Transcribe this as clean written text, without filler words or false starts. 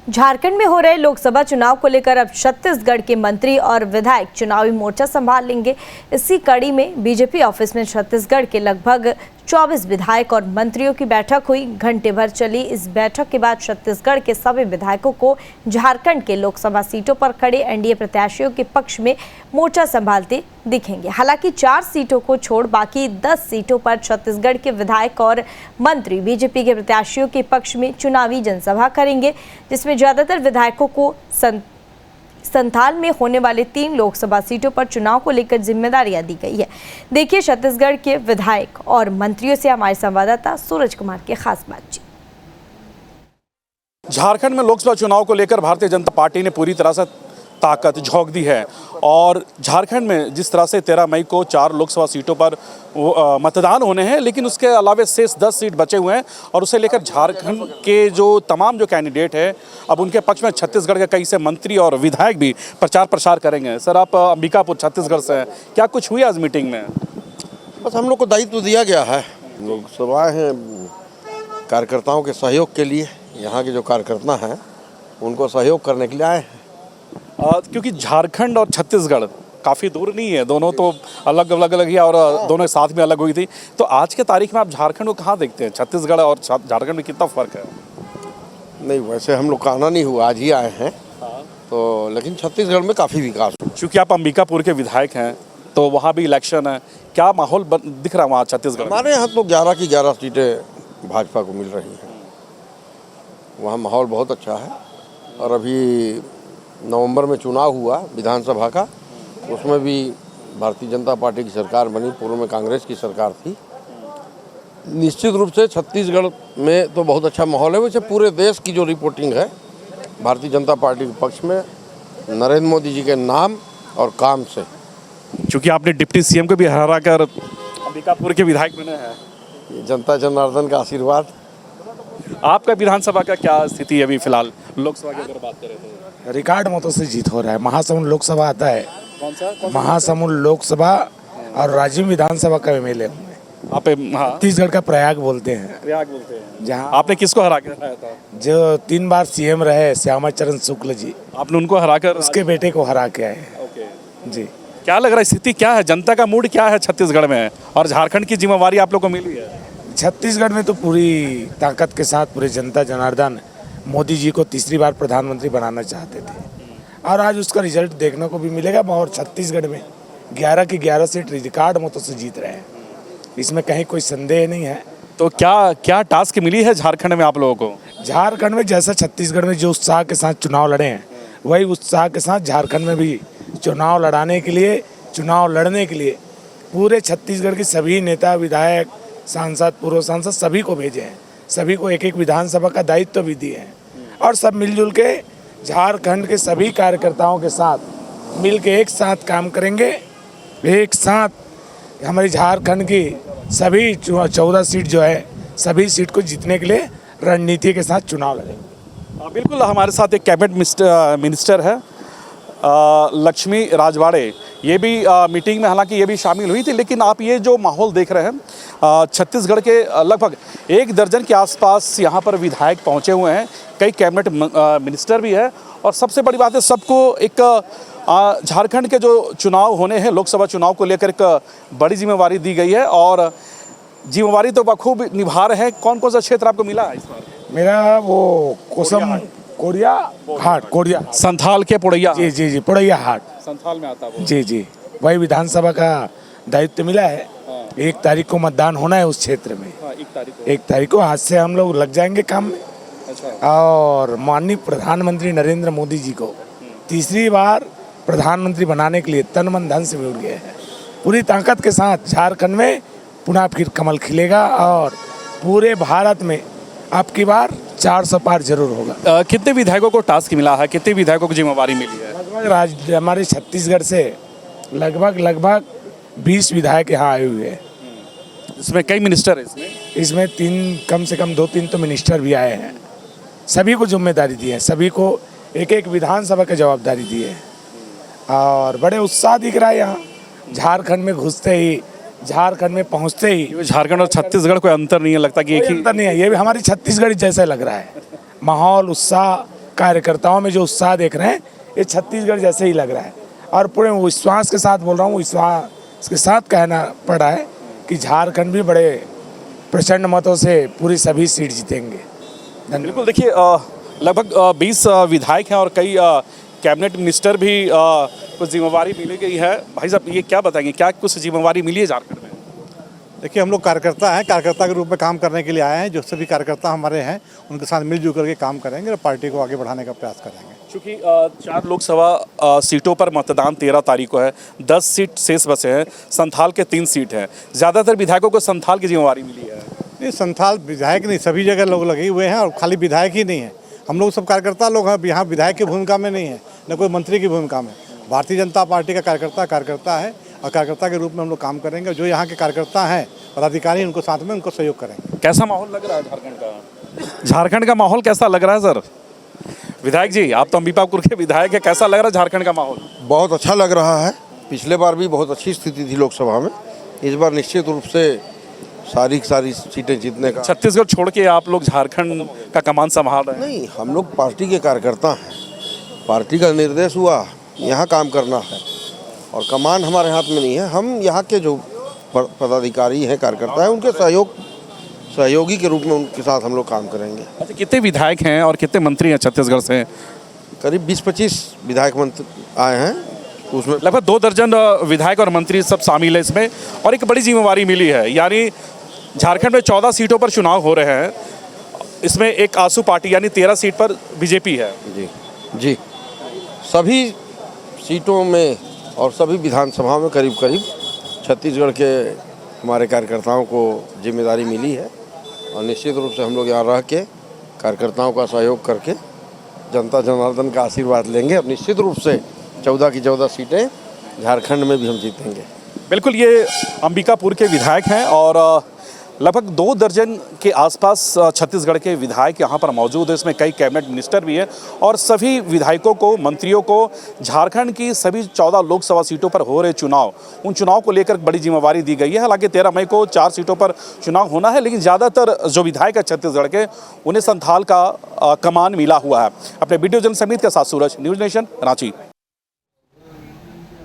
झारखंड में हो रहे लोकसभा चुनाव को लेकर अब छत्तीसगढ़ के मंत्री और विधायक चुनावी मोर्चा संभाल लेंगे। इसी कड़ी में बीजेपी ऑफिस में छत्तीसगढ़ के लगभग 24 विधायक और मंत्रियों की बैठक हुई। घंटे भर चली इस बैठक के बाद छत्तीसगढ़ के सभी विधायकों को झारखंड के लोकसभा सीटों पर खड़े एनडीए प्रत्याशियों के पक्ष में मोर्चा संभालते दिखेंगे। हालांकि 4 सीटों को छोड़ बाकी 10 सीटों पर छत्तीसगढ़ के विधायक और मंत्री बीजेपी के प्रत्याशियों के पक्ष में चुनावी जनसभा करेंगे, जिसमें ज्यादातर विधायकों को संथाल में होने वाले 3 लोकसभा सीटों पर चुनाव को लेकर जिम्मेदारियां दी गई है। देखिए छत्तीसगढ़ के विधायक और मंत्रियों से हमारे संवाददाता सूरज कुमार की खास बातचीत। झारखंड में लोकसभा चुनाव को लेकर भारतीय जनता पार्टी ने पूरी तरह से ताकत झोंक दी है और झारखंड में जिस तरह से 13 मई को 4 लोकसभा सीटों पर मतदान होने हैं, लेकिन उसके अलावा शेष 10 सीट बचे हुए हैं और उसे लेकर झारखंड के जो तमाम कैंडिडेट है अब उनके पक्ष में छत्तीसगढ़ के कई से मंत्री और विधायक भी प्रचार प्रसार करेंगे। सर, आप अंबिकापुर छत्तीसगढ़ से हैं, क्या कुछ हुई आज मीटिंग में? बस हम लोग को दायित्व दिया गया है, लोकसभा है कार्यकर्ताओं के सहयोग के लिए। यहाँ के जो कार्यकर्ता हैं उनको सहयोग करने के लिए आए हैं। क्योंकि झारखंड और छत्तीसगढ़ काफ़ी दूर नहीं है, दोनों तो अलग ही और दोनों साथ में अलग हुई थी। तो आज के तारीख में आप झारखंड को कहाँ देखते हैं? छत्तीसगढ़ और झारखंड में कितना फ़र्क है? नहीं, वैसे हम लोग का आना नहीं हुआ, आज ही आए हैं तो, लेकिन छत्तीसगढ़ में काफ़ी विकास हुआ। क्योंकि आप अंबिकापुर के विधायक हैं तो वहाँ भी इलेक्शन है, क्या माहौल दिख रहा है वहाँ छत्तीसगढ़? हमारे यहाँ तो 11 की 11 सीटें भाजपा को मिल रही हैं, वहाँ माहौल बहुत अच्छा है। और अभी नवंबर में चुनाव हुआ विधानसभा का, उसमें भी भारतीय जनता पार्टी की सरकार बनी, पूर्व में कांग्रेस की सरकार थी। निश्चित रूप से छत्तीसगढ़ में तो बहुत अच्छा माहौल है। वैसे पूरे देश की जो रिपोर्टिंग है भारतीय जनता पार्टी के पक्ष में नरेंद्र मोदी जी के नाम और काम से। क्योंकि आपने डिप्टी सीएम को भी हरा कर अंबिकापुर के विधायक बने हैं, जनता जनार्दन का आशीर्वाद। आपका विधानसभा का क्या स्थिति है अभी फिलहाल? लोकसभा की अगर बात करें तो रिकॉर्ड मतों से जीत हो रहा है। महासमुंद लोकसभा आता है, कौन सा महासमुंद लोकसभा और राजीव विधानसभा का एमएलए हूँ मैं। आप छत्तीसगढ़ का प्रयाग बोलते हैं, जहाँ आपने किसको हरा कर हराया था? जो 3 बार सीएम रहे श्यामा चरण शुक्ल जी, आपने उनको हराकर उसके बेटे को हरा के आए जी। क्या लग रहा है, स्थिति क्या है, जनता का मूड क्या है छत्तीसगढ़ में? और झारखंड की जिम्मेवारी आप लोग को मिली है? छत्तीसगढ़ में तो पूरी ताकत के साथ पूरे जनता जनार्दन मोदी जी को तीसरी बार प्रधानमंत्री बनाना चाहते थे और आज उसका रिजल्ट देखने को भी मिलेगा। और छत्तीसगढ़ में 11 की 11 सीट रिकॉर्ड मतों से जीत रहे हैं, इसमें कहीं कोई संदेह नहीं है। तो क्या टास्क मिली है झारखंड में आप लोगों को? झारखंड में जैसा छत्तीसगढ़ में जो उत्साह के साथ चुनाव लड़े हैं, वही उत्साह के साथ झारखंड में भी चुनाव लड़ने के लिए पूरे छत्तीसगढ़ के सभी नेता, विधायक, सांसद, पूर्व सांसद सभी को भेजे हैं। सभी को एक विधानसभा का दायित्व भी दिए हैं और सब मिलजुल के झारखंड के सभी कार्यकर्ताओं के साथ मिल के एक साथ काम करेंगे। एक साथ हमारी झारखंड की सभी 14 सीट जो है, सभी सीट को जीतने के लिए रणनीति के साथ चुनाव लड़ेंगे। बिल्कुल, हमारे साथ एक कैबिनेट मिनिस्टर है लक्ष्मी राजवाड़े, ये भी मीटिंग में हालांकि ये भी शामिल हुई थी। लेकिन आप ये जो माहौल देख रहे हैं, छत्तीसगढ़ के लगभग 1 दर्जन के आसपास यहाँ पर विधायक पहुँचे हुए हैं, कई कैबिनेट मिनिस्टर भी है और सबसे बड़ी बात है सबको एक झारखंड के जो चुनाव होने हैं, लोकसभा चुनाव को लेकर एक बड़ी जिम्मेवारी दी गई है और जिम्मेवारी तो बखूब निभा रहे हैं। कौन कौन सा क्षेत्र आपको मिला है इस बार? मेरा वो कोरिया हाट संथाल के पोड़ैया, जी पोड़ैया हाट संथाल में आता है वो। जी वही विधानसभा का दायित्व मिला है। 1 तारीख को मतदान होना है उस क्षेत्र में। 1 तारीख को आज से हम लोग लग जाएंगे काम में। अच्छा। और माननीय प्रधानमंत्री नरेंद्र मोदी जी को तीसरी बार प्रधानमंत्री बनाने के लिए तन मन धन से जुड़ गए हैं। पूरी ताकत के साथ झारखंड में पुनः फिर कमल खिलेगा और पूरे भारत में अब की बार 400 पार जरूर होगा। कितने विधायकों को टास्क मिला है, कितने विधायकों को जिम्मेवारी मिली है? लगभग हमारे छत्तीसगढ़ से लगभग 20 विधायक यहाँ आए हुए हैं। इसमें कई मिनिस्टर है, इसमें 3 कम से कम 2-3 तो मिनिस्टर भी आए हैं। सभी को जिम्मेदारी दी है, सभी को एक विधानसभा की जवाबदारी दी है और बड़े उत्साह दिख रहा है यहाँ। झारखंड में घुसते ही, झारखंड में पहुँचते ही झारखंड और छत्तीसगढ़ कोई अंतर नहीं है, लगता कि एक ही अंतर नहीं है। ये भी हमारी छत्तीसगढ़ जैसा लग रहा है, माहौल, उत्साह, कार्यकर्ताओं में जो उत्साह देख रहे हैं ये छत्तीसगढ़ जैसे ही लग रहा है। और पूरे विश्वास के साथ बोल रहा हूँ, विश्वास के साथ कहना पड़ रहा है कि झारखंड भी बड़े प्रचंड मतों से पूरी सभी सीट जीतेंगे। धन्यवाद। बिल्कुल, देखिए लगभग 20 विधायक हैं और कई कैबिनेट मिनिस्टर भी कुछ जिम्मेवारी मिली गई है। भाई साहब, ये क्या बताएंगे, क्या कुछ जिम्मेवारी मिली है झारखंड में? देखिए, हम लोग कार्यकर्ता हैं, कार्यकर्ता के रूप में काम करने के लिए आए हैं। जो सभी कार्यकर्ता हमारे हैं उनके साथ मिलजुल करके काम करेंगे और पार्टी को आगे बढ़ाने का प्रयास करेंगे। क्योंकि 4 लोकसभा सीटों पर मतदान 13 तारीख को है, 10 सीट शेष बचे हैं, संथाल के 3 सीट हैं। ज़्यादातर विधायकों को संथाल की जिम्मेवारी मिली है। नहीं, संथाल विधायक नहीं, सभी जगह लोग लगे हुए हैं और खाली विधायक ही नहीं है, हम लोग सब कार्यकर्ता लोग हैं। यहाँ विधायक की भूमिका में नहीं है, न कोई मंत्री की भूमिका में। भारतीय जनता पार्टी का कार्यकर्ता है और कार्यकर्ता के रूप में हम लोग काम करेंगे। जो यहाँ के कार्यकर्ता हैं, पदाधिकारी, उनको साथ में उनको सहयोग करेंगे। कैसा माहौल लग रहा है झारखंड का? झारखंड का माहौल कैसा लग रहा है सर? विधायक जी, आप तो अंबिकापुर के विधायक है, कैसा लग रहा है झारखंड का माहौल? बहुत अच्छा लग रहा है। पिछले बार भी बहुत अच्छी स्थिति थी लोकसभा में, इस बार निश्चित रूप से सारी सीटें जीतने का। छत्तीसगढ़ छोड़ के आप लोग झारखंड का कमान संभाल रहे हैं? नहीं, हम लोग पार्टी के कार्यकर्ता हैं, पार्टी का निर्देश हुआ यहाँ काम करना है और कमान हमारे हाथ में नहीं है। हम यहाँ के जो पदाधिकारी हैं, कार्यकर्ता हैं, उनके सहयोगी के रूप में उनके साथ हम लोग काम करेंगे। अच्छा, कितने विधायक हैं और कितने मंत्री हैं छत्तीसगढ़ से? करीब 20-25 विधायक मंत्री आए हैं, उसमें लगभग 2 दर्जन विधायक और मंत्री सब शामिल है इसमें। और एक बड़ी जिम्मेवारी मिली है, यानी झारखंड में 14 सीटों पर चुनाव हो रहे हैं, इसमें एक आसू पार्टी यानी 13 सीट पर बीजेपी है। जी, सभी सीटों में और सभी विधानसभाओं में करीब छत्तीसगढ़ के हमारे कार्यकर्ताओं को जिम्मेदारी मिली है और निश्चित रूप से हम लोग यहाँ रह के कार्यकर्ताओं का सहयोग करके जनता जनार्दन का आशीर्वाद लेंगे। अब निश्चित रूप से 14 की 14 सीटें झारखंड में भी हम जीतेंगे। बिल्कुल, ये अंबिकापुर के विधायक हैं और लगभग 2 दर्जन के आसपास छत्तीसगढ़ के विधायक यहाँ पर मौजूद है। इसमें कई कैबिनेट मिनिस्टर भी हैं और सभी विधायकों को, मंत्रियों को झारखंड की सभी 14 लोकसभा सीटों पर हो रहे चुनाव, उन चुनाव को लेकर बड़ी जिम्मेवारी दी गई है। हालांकि 13 मई को 4 सीटों पर चुनाव होना है, लेकिन ज़्यादातर जो विधायक है छत्तीसगढ़ के, उन्हें संथाल का कमान मिला हुआ है। अपने वीडियो जर्नलिस्ट समीत के साथ सूरज, न्यूज़ नेशन, रांची।